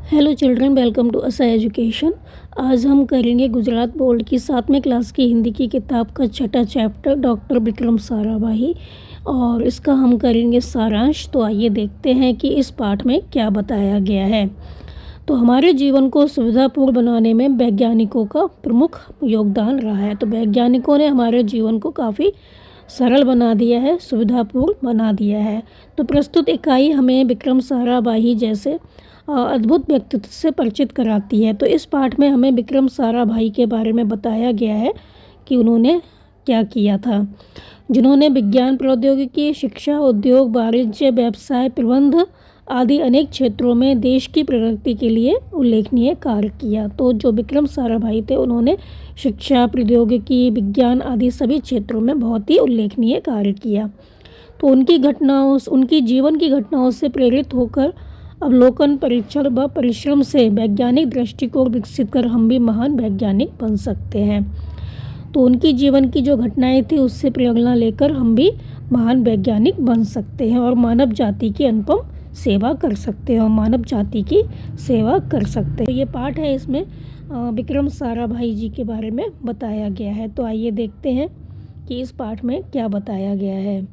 Hello children, welcome to असा education. आज हम करेंगे गुजरात बोर्ड की 7वें क्लास की हिंदी की किताब का छठा चैप्टर डॉक्टर विक्रम साराभाई, और इसका हम करेंगे सारांश। तो आइए देखते हैं कि इस पाठ में क्या बताया गया है। तो हमारे जीवन को सुविधापूर्ण बनाने में वैज्ञानिकों का प्रमुख योगदान रहा है। तो वैज्ञानिकों ने हमारे जीवन को काफ़ी सरल बना दिया है, सुविधापूर्ण बना दिया है। तो प्रस्तुत इकाई हमें विक्रम साराभाई जैसे अद्भुत व्यक्तित्व से परिचित कराती है। तो इस पाठ में हमें विक्रम साराभाई के बारे में बताया गया है कि उन्होंने क्या किया था, जिन्होंने विज्ञान, प्रौद्योगिकी, शिक्षा, उद्योग, वाणिज्य, व्यवसाय, प्रबंध आदि अनेक क्षेत्रों में देश की प्रगति के लिए उल्लेखनीय कार्य किया। तो जो विक्रम साराभाई थे, उन्होंने शिक्षा, प्रौद्योगिकी, विज्ञान आदि सभी क्षेत्रों में बहुत ही उल्लेखनीय कार्य किया। तो उनकी जीवन की घटनाओं से प्रेरित होकर अवलोकन, परीक्षण व परिश्रम से वैज्ञानिक दृष्टिकोण विकसित कर हम भी महान वैज्ञानिक बन सकते हैं। तो उनकी जीवन की जो घटनाएं थी उससे प्रेरणा लेकर हम भी महान वैज्ञानिक बन सकते हैं और मानव जाति की अनुपम सेवा कर सकते हैं तो ये पाठ है, इसमें विक्रम साराभाई जी के बारे में बताया गया है। तो आइए देखते हैं कि इस पाठ में क्या बताया गया है।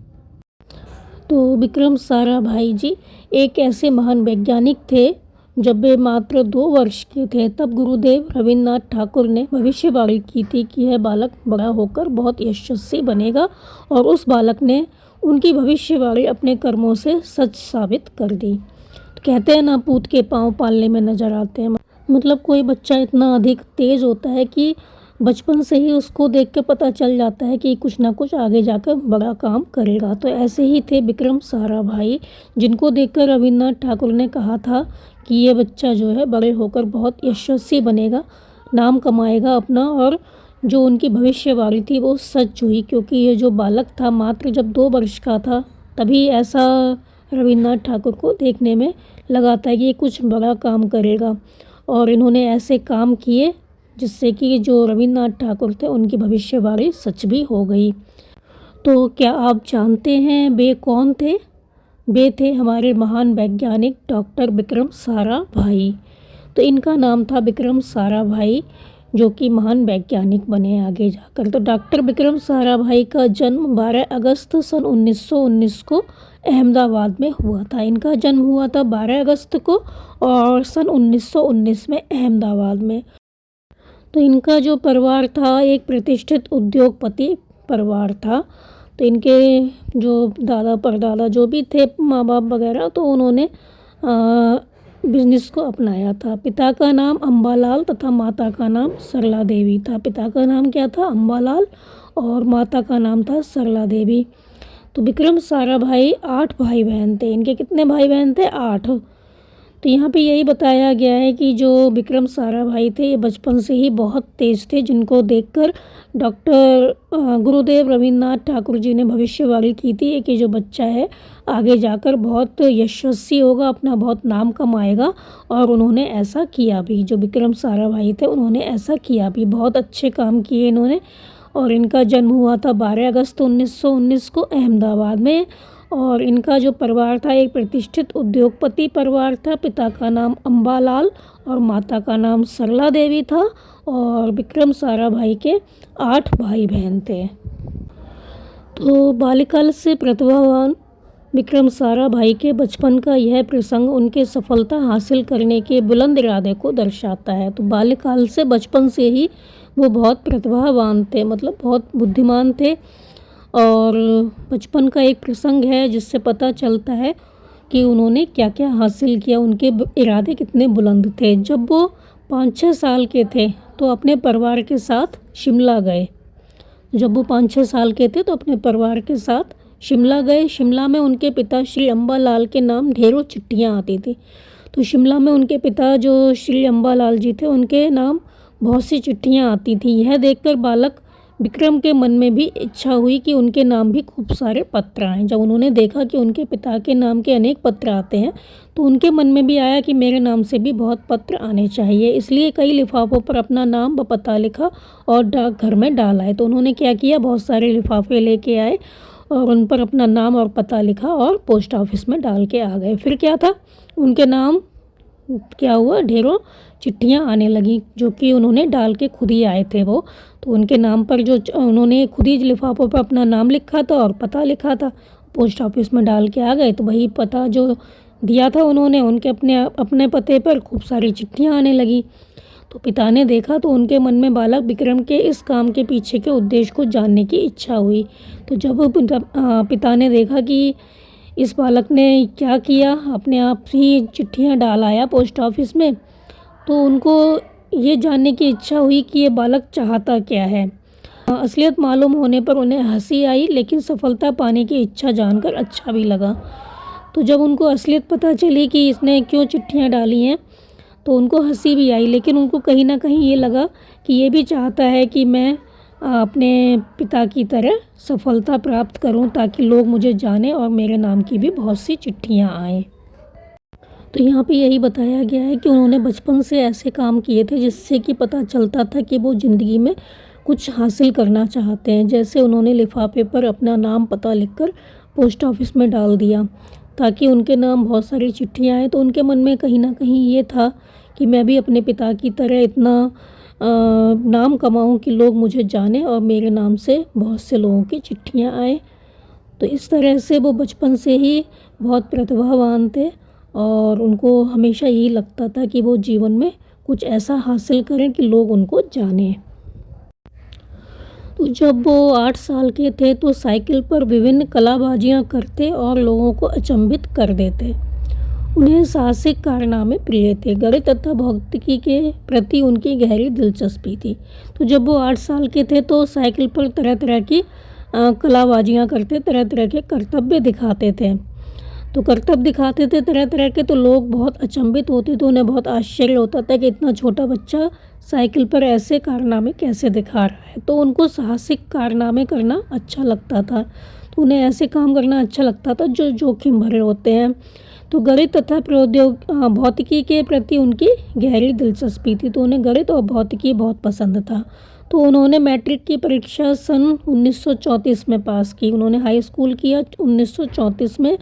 तो विक्रम साराभाई जी एक ऐसे महान वैज्ञानिक थे। जब वे मात्र 2 वर्ष के थे तब गुरुदेव रविन्द्रनाथ ठाकुर ने भविष्यवाणी की थी कि यह बालक बड़ा होकर बहुत यशस्वी बनेगा, और उस बालक ने उनकी भविष्यवाणी अपने कर्मों से सच साबित कर दी। तो कहते हैं ना, पूत के पाँव पालने में नजर आते हैं। मतलब कोई बच्चा इतना अधिक तेज होता है कि बचपन से ही उसको देख के पता चल जाता है कि कुछ ना कुछ आगे जाकर बड़ा काम करेगा। तो ऐसे ही थे विक्रम साराभाई, जिनको देखकर रविन्द्रनाथ ठाकुर ने कहा था कि ये बच्चा जो है बड़े होकर बहुत यशस्वी बनेगा, नाम कमाएगा अपना। और जो उनकी भविष्यवाणी थी वो सच हुई, क्योंकि ये जो बालक था मात्र जब 2 वर्ष का था तभी ऐसा रविन्द्रनाथ ठाकुर को देखने में लगा था कि ये कुछ बड़ा काम करेगा, और इन्होंने ऐसे काम किए जिससे कि जो रविन्द्रनाथ ठाकुर थे उनकी भविष्यवाणी सच भी हो गई। तो क्या आप जानते हैं वे कौन थे? वे थे हमारे महान वैज्ञानिक डॉक्टर विक्रम साराभाई। तो इनका नाम था विक्रम साराभाई, जो कि महान वैज्ञानिक बने आगे जाकर। तो डॉक्टर विक्रम साराभाई का जन्म 12 अगस्त सन 1919 को अहमदाबाद में हुआ था। इनका जन्म हुआ था 12 अगस्त को, और सन 1919 में अहमदाबाद में। तो इनका जो परिवार था एक प्रतिष्ठित उद्योगपति परिवार था। तो इनके जो दादा परदादा जो भी थे, माँ बाप वगैरह, तो उन्होंने बिजनेस को अपनाया था। पिता का नाम अम्बालाल तथा माता का नाम सरला देवी था। पिता का नाम क्या था? अम्बालाल, और माता का नाम था सरला देवी। तो विक्रम साराभाई 8 भाई बहन थे। इनके कितने भाई बहन थे? 8। तो यहाँ पे यही बताया गया है कि जो विक्रम साराभाई थे ये बचपन से ही बहुत तेज थे, जिनको देखकर डॉक्टर गुरुदेव रविन्द्रनाथ ठाकुर जी ने भविष्यवाणी की थी कि जो बच्चा है आगे जाकर बहुत यशस्वी होगा, अपना बहुत नाम कमाएगा। और उन्होंने ऐसा किया भी। जो विक्रम साराभाई थे उन्होंने ऐसा किया भी, बहुत अच्छे काम किए इन्होंने। और इनका जन्म हुआ था 12 अगस्त 1919 को अहमदाबाद में। और इनका जो परिवार था एक प्रतिष्ठित उद्योगपति परिवार था। पिता का नाम अम्बालाल और माता का नाम सरला देवी था। और विक्रम साराभाई के 8 भाई बहन थे। तो बाल्यकाल से प्रतिभावान विक्रम साराभाई के बचपन का यह प्रसंग उनके सफलता हासिल करने के बुलंद इरादे को दर्शाता है। तो बाल्यकाल से, बचपन से ही वो बहुत प्रतिभावान थे, मतलब बहुत बुद्धिमान थे। और बचपन का एक प्रसंग है जिससे पता चलता है कि उन्होंने क्या क्या हासिल किया, उनके इरादे कितने बुलंद थे। जब वो 5-6 साल के थे तो अपने परिवार के साथ शिमला गए। जब वो 5-6 साल के थे तो अपने परिवार के साथ शिमला गए। शिमला में उनके पिता श्री अम्बालाल के नाम ढेरों चिट्ठियाँ आती थी। तो शिमला में उनके पिता जो श्री अम्बालाल जी थे उनके नाम बहुत सी चिट्ठियाँ आती थी। यह देखकर बालक विक्रम के मन में भी इच्छा हुई कि उनके नाम भी खूब सारे पत्र आएँ। जब उन्होंने देखा कि उनके पिता के नाम के अनेक पत्र आते हैं तो उनके मन में भी आया कि मेरे नाम से भी बहुत पत्र आने चाहिए। इसलिए कई लिफाफों पर अपना नाम व पता लिखा और डाकघर में डाल आए। तो उन्होंने क्या किया, बहुत सारे लिफाफे लेके आए और उन पर अपना नाम और पता लिखा और पोस्ट ऑफिस में डाल के आ गए। फिर क्या था, उनके नाम क्या हुआ, ढेरों चिट्ठियाँ आने लगीं जो कि उन्होंने डाल के खुद ही आए थे वो। तो उनके नाम पर जो उन्होंने खुद ही लिफाफों पर अपना नाम लिखा था और पता लिखा था, पोस्ट ऑफिस में डाल के आ गए। तो वही पता जो दिया था उन्होंने, उनके अपने पते पर खूब सारी चिट्ठियाँ आने लगी। तो पिता ने देखा तो उनके मन में बालक विक्रम के इस काम के पीछे के उद्देश्य को जानने की इच्छा हुई। तो जब पिता ने देखा कि इस बालक ने क्या किया, अपने आप ही चिट्ठियां डाल आया पोस्ट ऑफिस में, तो उनको ये जानने की इच्छा हुई कि ये बालक चाहता क्या है। असलियत मालूम होने पर उन्हें हंसी आई, लेकिन सफलता पाने की इच्छा जानकर अच्छा भी लगा। तो जब उनको असलियत पता चली कि इसने क्यों चिट्ठियां डाली हैं, तो उनको हंसी भी आई, लेकिन उनको कहीं ना कहीं ये लगा कि ये भी चाहता है कि मैं अपने पिता की तरह सफलता प्राप्त करूं, ताकि लोग मुझे जानें और मेरे नाम की भी बहुत सी चिट्ठियां आएँ। तो यहाँ पे यही बताया गया है कि उन्होंने बचपन से ऐसे काम किए थे जिससे कि पता चलता था कि वो ज़िंदगी में कुछ हासिल करना चाहते हैं। जैसे उन्होंने लिफाफे पर अपना नाम पता लिखकर पोस्ट ऑफिस में डाल दिया ताकि उनके नाम बहुत सारी चिट्ठियाँ आएँ। तो उनके मन में कहीं ना कहीं ये था कि मैं भी अपने पिता की तरह इतना नाम कमाऊं कि लोग मुझे जानें और मेरे नाम से बहुत से लोगों की चिट्ठियां आए। तो इस तरह से वो बचपन से ही बहुत प्रतिभावान थे और उनको हमेशा यही लगता था कि वो जीवन में कुछ ऐसा हासिल करें कि लोग उनको जानें। तो जब वो 8 साल के थे तो साइकिल पर विभिन्न कलाबाजियां करते और लोगों को अचंभित कर देते। उन्हें साहसिक कारनामे प्रिय थे। गणित तथा भौतिकी के प्रति उनकी गहरी दिलचस्पी थी। तो जब वो 8 साल के थे तो साइकिल पर तरह तरह की कलाबाजियाँ करते, तरह तरह के कर्तव्य दिखाते थे। तो कर्तव्य दिखाते थे तरह तरह के, तो लोग बहुत अचंभित होते थे। उन्हें बहुत आश्चर्य होता था कि इतना छोटा बच्चा साइकिल पर ऐसे कारनामे कैसे दिखा रहा है। तो उनको साहसिक कारनामे करना अच्छा लगता था। तो उन्हें ऐसे काम करना अच्छा लगता था जो जोखिम भरे होते हैं। तो गणित तथा भौतिकी के प्रति उनकी गहरी दिलचस्पी थी। तो उन्हें गणित और भौतिकी बहुत पसंद था। तो उन्होंने मैट्रिक की परीक्षा सन 1934 में पास की। उन्होंने हाई स्कूल किया 1934 में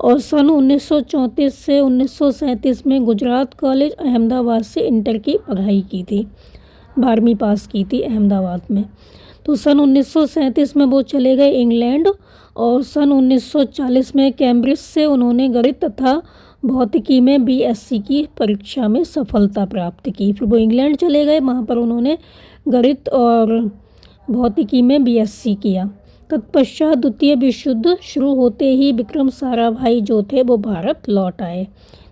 और सन 1934 से 1937 में गुजरात कॉलेज अहमदाबाद से इंटर की पढ़ाई की थी। 12वीं पास की थी अहमदाबाद में। तो सन 1937 में वो चले गए इंग्लैंड और सन 1940 में कैम्ब्रिज से उन्होंने गणित तथा भौतिकी में बीएससी की परीक्षा में सफलता प्राप्त की। फिर वो इंग्लैंड चले गए, वहाँ पर उन्होंने गणित और भौतिकी में बीएससी किया। तत्पश्चात द्वितीय विश्व युद्ध शुरू होते ही विक्रम साराभाई जो थे वो भारत लौट आए।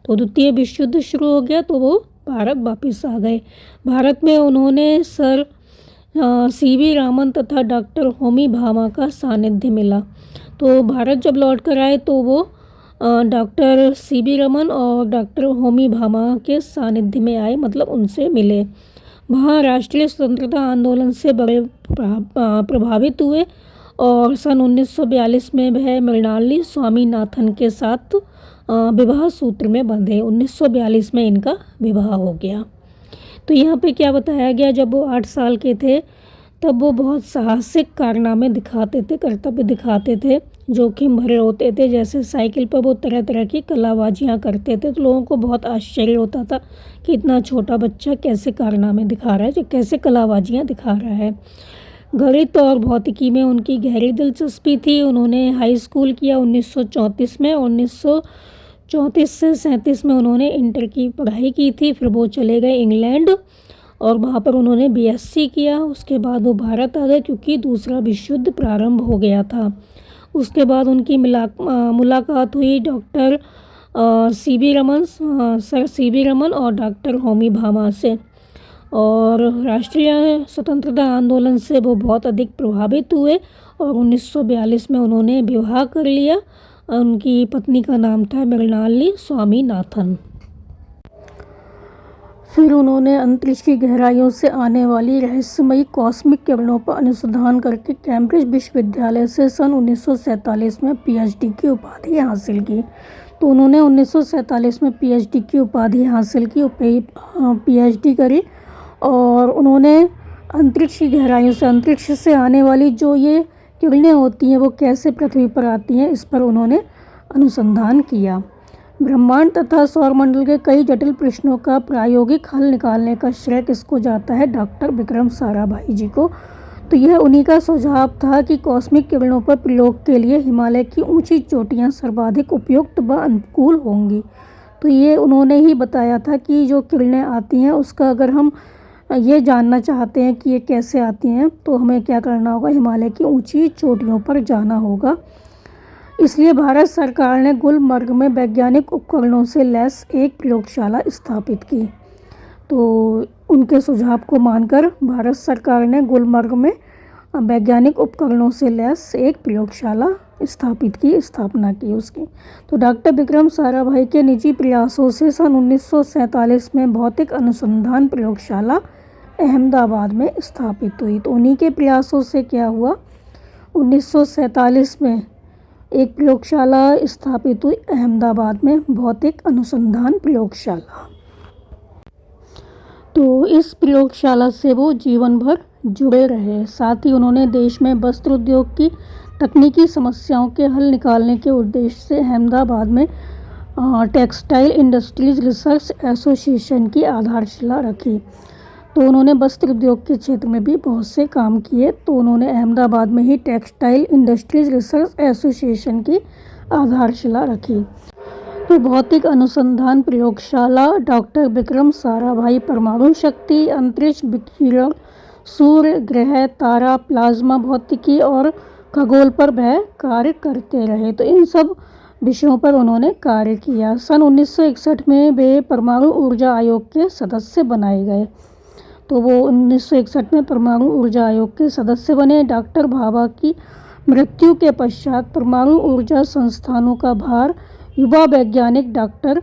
तो द्वितीय विश्व युद्ध शुरू हो गया तो वो भारत वापस आ गए। भारत में उन्होंने सर सीवी रामन तथा डॉक्टर होमी भाभा का सानिध्य मिला। तो भारत जब लौट कर आए तो वो डॉक्टर सीवी रमन और डॉक्टर होमी भाभा के सानिध्य में आए, मतलब उनसे मिले। वहाँ राष्ट्रीय स्वतंत्रता आंदोलन से बड़े प्रभावित हुए और सन 1942 में वह मृणालिनी स्वामीनाथन के साथ विवाह सूत्र में बंधे। 1942 में इनका विवाह हो गया। तो यहाँ पे क्या बताया गया, जब वो 8 साल के थे तब वो बहुत साहसिक कारनामे दिखाते थे, कर्तव्य दिखाते थे, जोखिम भरे होते थे। जैसे साइकिल पर वो तरह तरह की कलाबाजियाँ करते थे। तो लोगों को बहुत आश्चर्य होता था कि इतना छोटा बच्चा कैसे कारनामे दिखा रहा है, जो कैसे कलाबाजियाँ दिखा रहा है। गणित और भौतिकी में उनकी गहरी दिलचस्पी थी। उन्होंने हाई स्कूल किया 1934 में। 1934 से 37 में उन्होंने इंटर की पढ़ाई की थी। फिर वो चले गए इंग्लैंड और वहाँ पर उन्होंने बीएससी किया। उसके बाद वो भारत आ गए क्योंकि दूसरा विश्व युद्ध प्रारंभ हो गया था। उसके बाद उनकी मुलाकात हुई डॉक्टर सर सीवी रमन और डॉक्टर होमी भाभा से, और राष्ट्रीय स्वतंत्रता आंदोलन से वो बहुत अधिक प्रभावित हुए और 1942 में उन्होंने विवाह कर लिया। उनकी पत्नी का नाम था मृणालिनी स्वामीनाथन। फिर उन्होंने अंतरिक्ष की गहराइयों से आने वाली रहस्यमयी कॉस्मिक किरणों पर अनुसंधान करके कैम्ब्रिज विश्वविद्यालय से सन 1947 में पीएचडी की उपाधि हासिल की। तो उन्होंने 1947 में पीएचडी की उपाधि हासिल की, पीएचडी करी और उन्होंने अंतरिक्ष की गहराइयों से, अंतरिक्ष से आने वाली जो ये किरणें होती हैं वो कैसे पृथ्वी पर आती हैं, इस पर उन्होंने अनुसंधान किया। ब्रह्मांड तथा सौरमंडल के कई जटिल प्रश्नों का प्रायोगिक हल निकालने का श्रेय किसको जाता है? डॉक्टर विक्रम साराभाई जी को। तो यह उन्हीं का सुझाव था कि कॉस्मिक किरणों पर प्रयोग के लिए हिमालय की ऊंची चोटियां सर्वाधिक उपयुक्त व अनुकूल होंगी। तो ये उन्होंने ही बताया था कि जो किरणें आती हैं उसका अगर हम ये जानना चाहते हैं कि ये कैसे आती हैं तो हमें क्या करना होगा, हिमालय की ऊंची चोटियों पर जाना होगा। इसलिए भारत सरकार ने गुलमर्ग में वैज्ञानिक उपकरणों से लैस एक प्रयोगशाला स्थापित की। तो उनके सुझाव को मानकर भारत सरकार ने गुलमर्ग में वैज्ञानिक उपकरणों से लैस एक प्रयोगशाला स्थापना की उसकी। तो डॉक्टर विक्रम साराभाई के निजी प्रयासों से सन 1947 में भौतिक अनुसंधान प्रयोगशाला अहमदाबाद में स्थापित हुई। तो उन्हीं के प्रयासों से क्या हुआ, 1947 में एक प्रयोगशाला स्थापित हुई अहमदाबाद में, भौतिक अनुसंधान प्रयोगशाला। तो इस प्रयोगशाला से वो जीवन भर जुड़े रहे। साथ ही उन्होंने देश में वस्त्र उद्योग की तकनीकी समस्याओं के हल निकालने के उद्देश्य से अहमदाबाद में टेक्सटाइल इंडस्ट्रीज रिसर्च एसोसिएशन की आधारशिला रखी। तो उन्होंने वस्त्र उद्योग के क्षेत्र में भी बहुत से काम किए। तो उन्होंने अहमदाबाद में ही टेक्सटाइल इंडस्ट्रीज रिसर्च एसोसिएशन की आधारशिला रखी। तो भौतिक अनुसंधान प्रयोगशाला डॉक्टर विक्रम साराभाई परमाणु शक्ति, अंतरिक्ष विकिरण, सूर्य, ग्रह, तारा, प्लाज्मा भौतिकी और खगोल पर वह कार्य करते रहे। तो इन सब विषयों पर उन्होंने कार्य किया। सन 1961 में वे परमाणु ऊर्जा आयोग के सदस्य बनाए गए। तो वो 1961 में परमाणु ऊर्जा आयोग के सदस्य बने। डॉक्टर भाभा की मृत्यु के पश्चात परमाणु ऊर्जा संस्थानों का भार युवा वैज्ञानिक डॉक्टर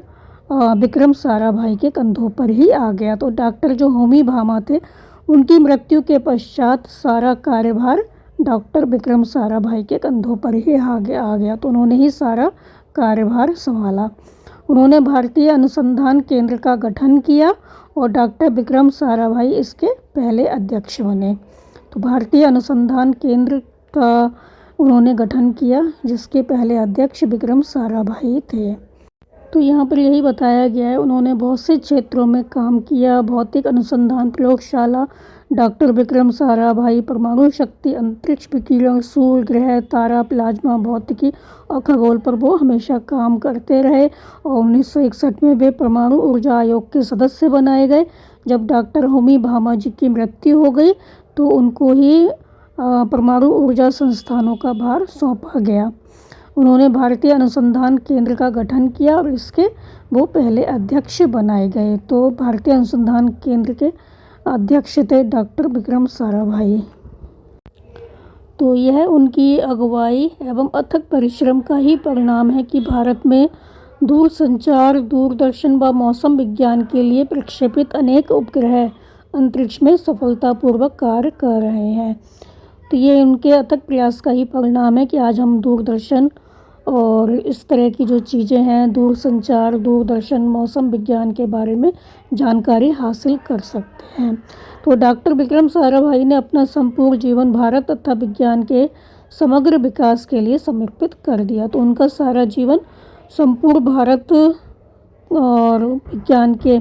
विक्रम साराभाई के कंधों पर ही आ गया। तो डॉक्टर जो होमी भाभा थे उनकी मृत्यु के पश्चात सारा कार्यभार डॉक्टर विक्रम साराभाई के कंधों पर ही आ गया। तो उन्होंने ही सारा कार्यभार संभाला। उन्होंने भारतीय अनुसंधान केंद्र का गठन किया और डॉक्टर विक्रम साराभाई इसके पहले अध्यक्ष बने। तो भारतीय अनुसंधान केंद्र का उन्होंने गठन किया जिसके पहले अध्यक्ष विक्रम साराभाई थे। तो यहाँ पर यही बताया गया है, उन्होंने बहुत से क्षेत्रों में काम किया। भौतिक अनुसंधान प्रयोगशाला डॉक्टर विक्रम साराभाई परमाणु शक्ति, अंतरिक्ष विकिरण, सूर्य, ग्रह, तारा, प्लाज्मा भौतिकी और खगोल पर वो हमेशा काम करते रहे। और 1961 में वे परमाणु ऊर्जा आयोग के सदस्य बनाए गए। जब डॉक्टर होमी भाभा जी की मृत्यु हो गई तो उनको ही परमाणु ऊर्जा संस्थानों का भार सौंपा गया। उन्होंने भारतीय अनुसंधान केंद्र का गठन किया और इसके वो पहले अध्यक्ष बनाए गए। तो भारतीय अनुसंधान केंद्र के अध्यक्ष थे डॉक्टर विक्रम साराभाई। तो यह उनकी अगुवाई एवं अथक परिश्रम का ही परिणाम है कि भारत में दूरसंचार, दूरदर्शन व मौसम विज्ञान के लिए प्रक्षेपित अनेक उपग्रह अंतरिक्ष में सफलतापूर्वक कार्य कर रहे हैं। तो ये उनके अथक प्रयास का ही परिणाम है कि आज हम दूरदर्शन और इस तरह की जो चीज़ें हैं, दूरसंचार, दूरदर्शन, मौसम विज्ञान के बारे में जानकारी हासिल कर सकते हैं। तो डॉक्टर विक्रम साराभाई ने अपना संपूर्ण जीवन भारत तथा विज्ञान के समग्र विकास के लिए समर्पित कर दिया। तो उनका सारा जीवन संपूर्ण भारत और विज्ञान के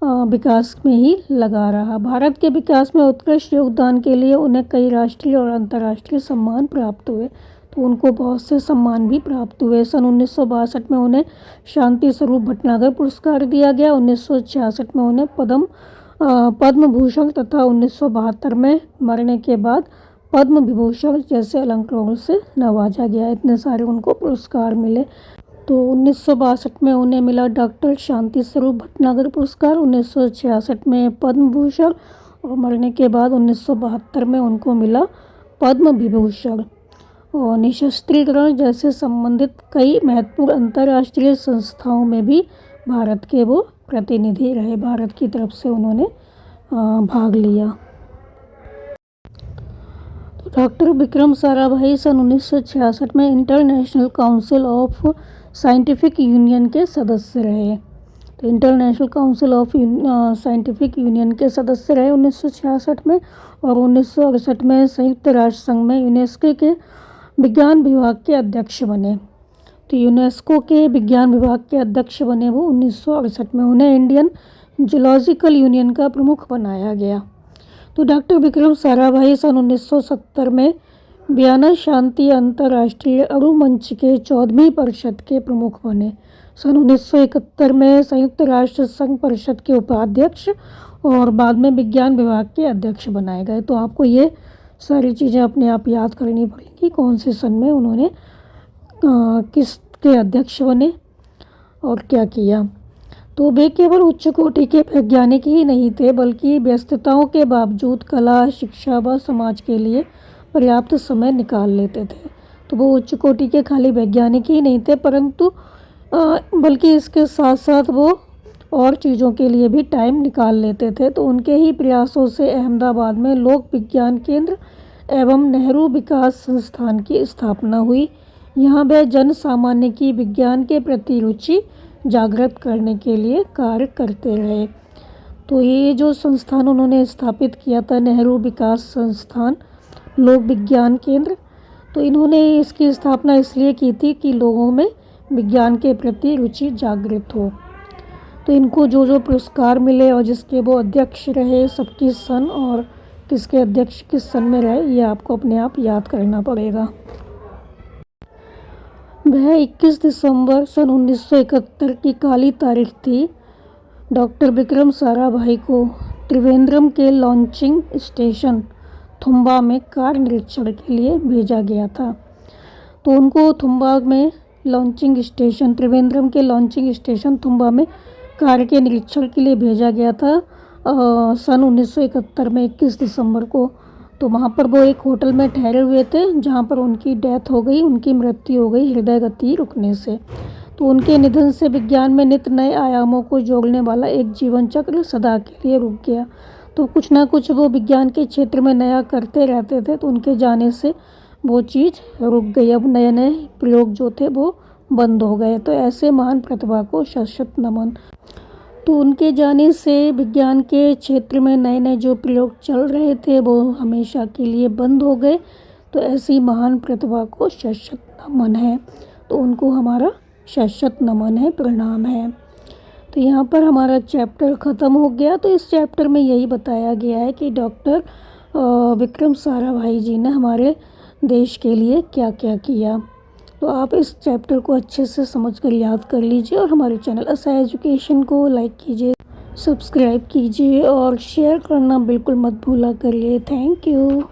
विकास में ही लगा रहा। भारत के विकास में उत्कृष्ट योगदान के लिए उन्हें कई राष्ट्रीय और अंतर्राष्ट्रीय सम्मान प्राप्त हुए। तो उनको बहुत से सम्मान भी प्राप्त हुए। सन 1962 में उन्हें शांति स्वरूप भटनागर पुरस्कार दिया गया। 1966 में उन्हें पद्म भूषण तथा 1972 में मरने के बाद पद्म विभूषण जैसे अलंकारों से नवाजा गया। इतने सारे उनको पुरस्कार मिले। तो 1962 में उन्हें मिला डॉक्टर शांति स्वरूप भटनागर पुरस्कार, 1966 में पद्म भूषण और मरने के बाद 1972 में उनको मिला पद्म विभूषण। और निशस्त्रीकरण जैसे संबंधित कई महत्वपूर्ण अंतर्राष्ट्रीय संस्थाओं में भी भारत के वो प्रतिनिधि रहे। भारत की तरफ से उन्होंने भाग लिया। तो डॉक्टर विक्रम साराभाई सन 1966 में international council of scientific union के सदस्य रहे। तो international council of scientific union के सदस्य रहे 1966 में। और 1968 में संयुक्त राष्ट्र संघ में यूनेस्को के विज्ञान विभाग के अध्यक्ष बने। तो यूनेस्को के विज्ञान विभाग के अध्यक्ष बने वो 1968 में। उन्हें इंडियन जूलॉजिकल यूनियन का प्रमुख बनाया गया। तो डॉक्टर विक्रम साराभाई सन 1970 में वियना शांति अंतर्राष्ट्रीय अणु मंच के 14वीं परिषद के प्रमुख बने। सन 1971 में संयुक्त राष्ट्र संघ परिषद के उपाध्यक्ष और बाद में विज्ञान विभाग के अध्यक्ष बनाए गए। तो आपको ये सारी चीज़ें अपने आप याद करनी पड़ेंगी, कौन से सन में उन्होंने किसके अध्यक्ष बने और क्या किया। तो वे केवल उच्च कोटि के वैज्ञानिक ही नहीं थे, बल्कि व्यस्तताओं के बावजूद कला, शिक्षा व समाज के लिए पर्याप्त समय निकाल लेते थे। तो वो उच्च कोटि के खाली वैज्ञानिक ही नहीं थे, परंतु बल्कि इसके साथ साथ वो और चीज़ों के लिए भी टाइम निकाल लेते थे। तो उनके ही प्रयासों से अहमदाबाद में लोक विज्ञान केंद्र एवं नेहरू विकास संस्थान की स्थापना हुई। यहाँ वे जन सामान्य की विज्ञान के प्रति रुचि जागृत करने के लिए कार्य करते रहे। तो ये जो संस्थान उन्होंने स्थापित किया था, नेहरू विकास संस्थान लोक विज्ञान केंद्र, तो इन्होंने इसकी स्थापना इसलिए की थी कि लोगों में विज्ञान के प्रति रुचि जागृत हो। तो इनको जो जो पुरस्कार मिले और जिसके वो अध्यक्ष रहे, सबकी सन और किसके अध्यक्ष किस सन में रहे, ये आपको अपने आप याद करना पड़ेगा। वह 21 दिसंबर सन 1971 की काली तारीख थी। डॉक्टर विक्रम साराभाई को त्रिवेंद्रम के लॉन्चिंग स्टेशन थुम्बा में कार्य निरीक्षण के लिए भेजा गया था। तो उनको थुम्बा में लॉन्चिंग स्टेशन, त्रिवेंद्रम के लॉन्चिंग स्टेशन थुम्बा में कार्य के निरीक्षण के लिए भेजा गया था सन 1971 में 21 दिसंबर को। तो वहाँ पर वो एक होटल में ठहरे हुए थे, जहाँ पर उनकी डेथ हो गई, उनकी मृत्यु हो गई हृदय गति रुकने से। तो उनके निधन से विज्ञान में नित्य नए आयामों को जोड़ने वाला एक जीवन चक्र सदा के लिए रुक गया। तो कुछ ना कुछ वो विज्ञान के क्षेत्र में नया करते रहते थे, तो उनके जाने से वो चीज़ रुक गई। अब नए नए प्रयोग जो थे वो बंद हो गए। तो ऐसे महान प्रतिभा को शत शत नमन। तो उनके जाने से विज्ञान के क्षेत्र में नए नए जो प्रयोग चल रहे थे वो हमेशा के लिए बंद हो गए। तो ऐसी महान प्रतिभा को शत शत नमन है। तो उनको हमारा शत शत नमन है, प्रणाम है। तो यहाँ पर हमारा चैप्टर ख़त्म हो गया। तो इस चैप्टर में यही बताया गया है कि डॉक्टर विक्रम साराभाई जी ने हमारे देश के लिए क्या क्या किया। तो आप इस चैप्टर को अच्छे से समझकर याद कर लीजिए और हमारे चैनल असा एजुकेशन को लाइक कीजिए, सब्सक्राइब कीजिए और शेयर करना बिल्कुल मत भूला करिए। Thank you.